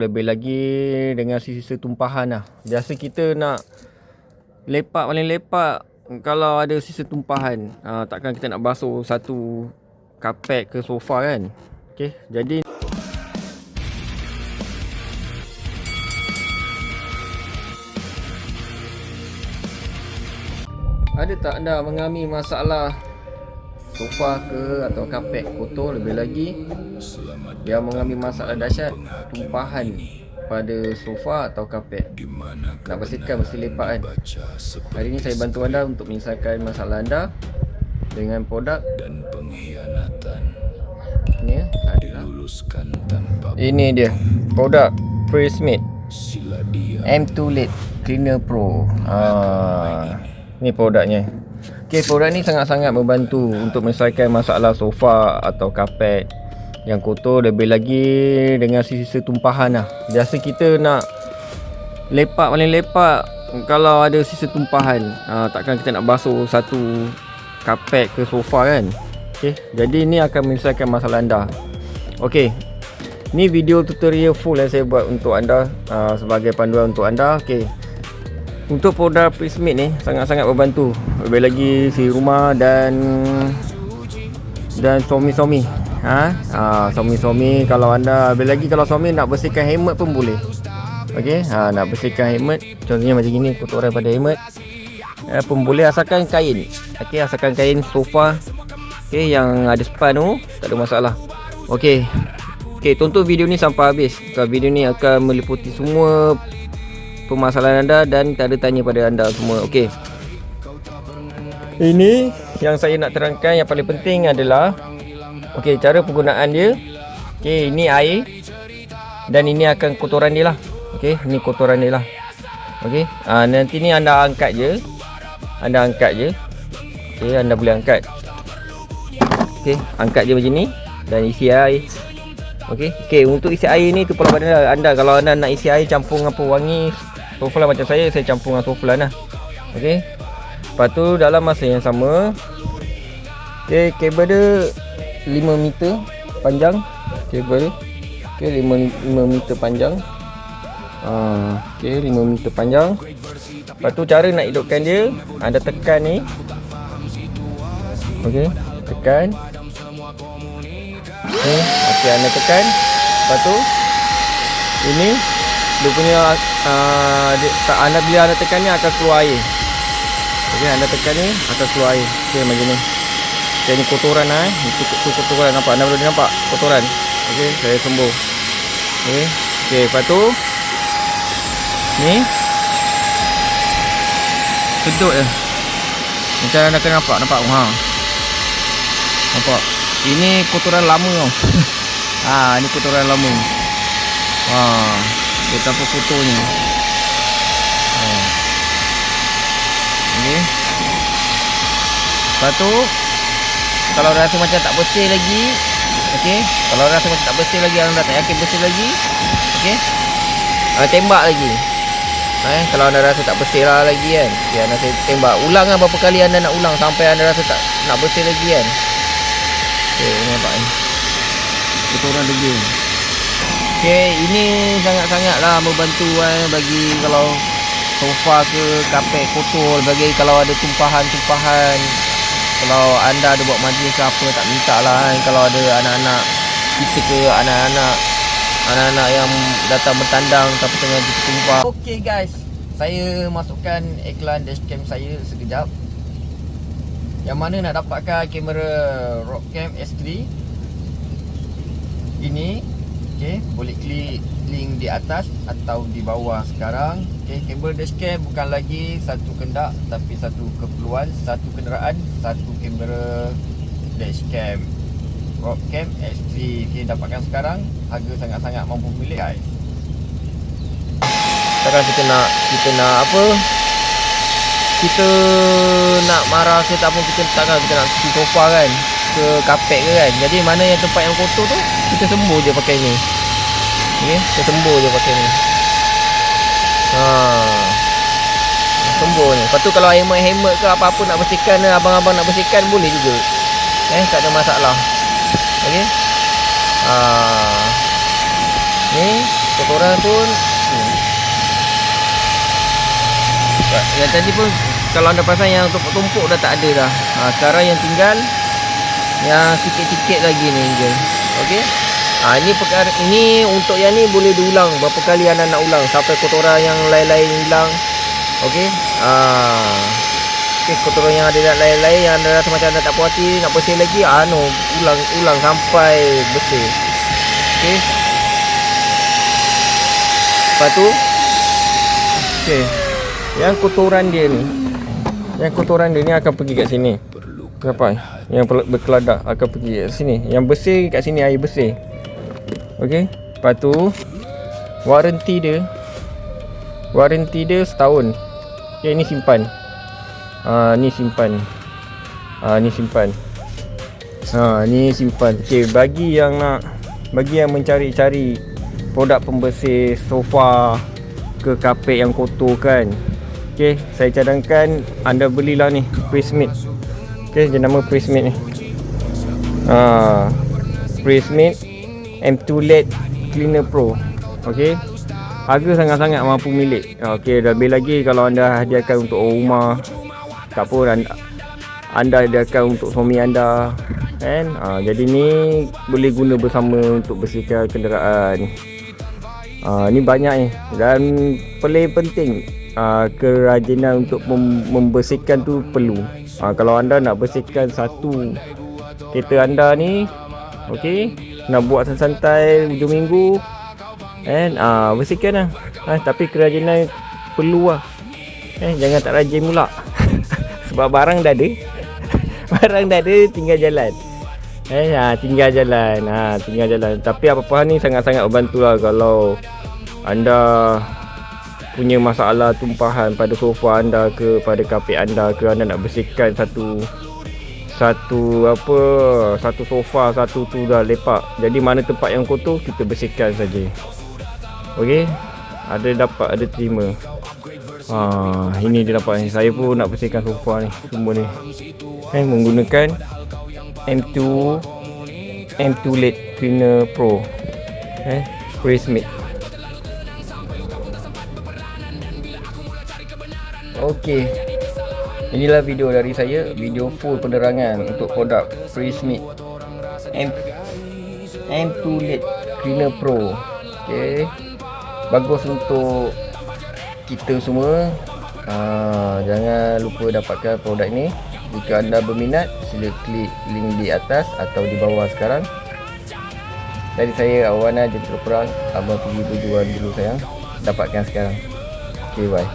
Lebih lagi dengan sisa tumpahan lah. Biasa kita nak lepak, paling lepak kalau ada sisa tumpahan. Takkan kita nak basuh satu kapet ke sofa kan. Okay, jadi ada tak anda mengalami masalah sofa ke atau kapet kotor? Lebih lagi dia mengalami masalah dahsyat tumpahan pada sofa atau kapet. Nak bersihkan mesti lepak kan. Hari ini saya bantu anda untuk menyelesaikan masalah anda dengan produk dan pengkhianatan. Ini adalah ini dia produk Prismate M2 LED Cleaner Pro. Ni produknya. Okey, produk ni sangat-sangat membantu untuk menyelesaikan masalah sofa atau kapet yang kotor, lebih lagi dengan sisa tumpahan lah. Biasa kita nak lepak, paling lepak kalau ada sisa tumpahan. Takkan kita nak basuh satu kapet ke sofa kan. Okey, jadi ni akan menyelesaikan masalah anda. Okey, ni video tutorial full yang saya buat untuk anda, sebagai panduan untuk anda. Okey, untuk produk Prismate ni sangat-sangat membantu, lebih lagi si rumah dan suami-suami. Suami-suami, kalau anda, lebih lagi kalau suami nak bersihkan helmet pun boleh. Okey, nak bersihkan helmet, contohnya macam gini, kotoran pada helmet pun boleh, asalkan kain. Okey, asalkan kain sofa, okey, yang ada span tu tak ada masalah. Okey, tonton video ni sampai habis. Video ni akan meliputi semua permasalahan anda dan tanda tanya pada anda semua. Okey, ini yang saya nak terangkan, yang paling penting adalah okey, cara penggunaan dia. Okey, ini air dan ini akan kotoran dia lah. Okey, ini kotoran dia lah. Okey, nanti ni anda angkat je. Okey, anda boleh angkat. Okey, angkat je macam ni dan isi air. Okey, untuk isi air ni tu kepala badan anda. Kalau anda nak isi air campur dengan pewangi Softlan macam saya campur dengan Softlan lah. Okey, lepas tu dalam masa yang sama, okey, kabel dia 5 meter panjang. Kabel dia 5 meter panjang. Okey, 5 meter panjang. Lepas tu cara nak hidupkan dia, anda tekan ni. Okey, tekan. Okey, anda tekan. Lepas tu ini dia punya anda bila anda tekan ni akan keluar air. Okey, anda tekan ni akan keluar air. Okey, macam ni. Okey, ni kotoran lah. Itu kotoran, nampak? Anda boleh nampak kotoran. Okey, saya sembuh. Okey, lepas tu ni sedut je. Macam anda kena nampak. Nampak? Ini kotoran lama tau. Ini kotoran lama. Betapa kotornya. Okey. Lepas tu kalau rasa macam tak bersih lagi, okey, kalau rasa macam tak bersih lagi, anda tak yakin bersih lagi, okey, tembak lagi. Kalau anda rasa tak bersih lah lagi kan, anda tembak. Ulang lah berapa kali anda nak ulang sampai anda rasa tak nak bersih lagi kan. Okey, ni nampak ni kotoran lagi. Okey, ini sangat-sangatlah membantu bagi kalau sofa ke kapet kotor, bagi kalau ada tumpahan-tumpahan. Kalau anda ada buat majlis ke apa, tak minta lah kalau ada anak-anak kita ke anak-anak yang datang bertandang tapi tengah tumpah. Okey guys, saya masukkan iklan dashcam saya sekejap. Yang mana nak dapatkan kamera Rockcam S3 ini, okey, boleh klik link di atas atau di bawah sekarang. Okey, kamera dashcam bukan lagi satu kendak tapi satu keperluan, satu kenderaan, satu kamera dashcam Rockcam S3. Okey, dapatkan sekarang, harga sangat-sangat mampu milik guys. Sekarang kita nak apa? Kita nak marah ke tak pun, kita nak cuci sofa kan, ke kapet ke kan. Jadi mana yang tempat yang kotor tu, kita sembuh je pakai ni. Okey, kita sembuh je pakai ni. Sembuh ni. Lepas tu kalau helmet ke apa-apa nak bersihkan, abang-abang nak bersihkan boleh juga. Tak ada masalah. Okey. Ni kotoran pun yang tadi pun kalau anda pasang yang tumpuk-tumpuk dah tak ada dah. Sekarang yang tinggal yang sikit-sikit lagi ni je. Okey. Ini perkara ini untuk yang ni boleh diulang berapa kali anda nak ulang sampai kotoran yang lain-lain hilang. Okey. Kotoran yang ada lain-lain yang anda rasa macam anda tak puas hati nak bersih lagi, ulang sampai bersih. Okey. Lepas tu yang kotoran dia ni akan pergi kat sini. Kenapa? Yang berkeladak akan pergi kat sini. Yang bersih kat sini air bersih. Okey. Lepas tu waranti dia setahun. Okey, ni simpan. Ni simpan. Ni simpan. Okey, bagi yang mencari-cari produk pembersih sofa ke kapet yang kotor kan. Okey, saya cadangkan anda belilah ni Prismate. Okey, dia nama Prismate ni. Prismate M2 LED Cleaner Pro. Okey. Harga sangat-sangat mampu milik. Okey, lebih lagi kalau anda hadiahkan untuk orang rumah, tak pun anda hadiahkan untuk suami anda kan. Jadi ni boleh guna bersama untuk bersihkan kenderaan. Ni banyak ni. Dan paling penting kerajinan untuk membersihkan tu perlu. Kalau anda nak bersihkan satu kereta anda ni, okey, nak buat santai hujung minggu kan, bersihkan lah. Tapi kerajinan perlu lah. Jangan tak rajin pula. Sebab barang dah ada. Barang dah ada, tinggal jalan. Tinggal jalan. Tapi apa-apa ni sangat-sangat membantu lah kalau anda punya masalah tumpahan pada sofa anda ke, pada kapet anda ke, anda nak bersihkan satu sofa, satu tu dah lepak. Jadi mana tempat yang kotor kita bersihkan saja. Okey. Ada terima. Ini dia dapat ni. Saya pun nak bersihkan sofa ni, semua ni. Menggunakan M2 LED Cleaner Pro. Prismate. Okey. Inilah video dari saya, video full penerangan untuk produk Prismate M2 LED Cleaner Pro. Okey. Bagus untuk kita semua. Jangan lupa dapatkan produk ini. Jika anda berminat, sila klik link di atas atau di bawah sekarang. Dari saya Awana Jentera Perang, abang pergi tujuan dulu sayang. Dapatkan sekarang. Okay, bye.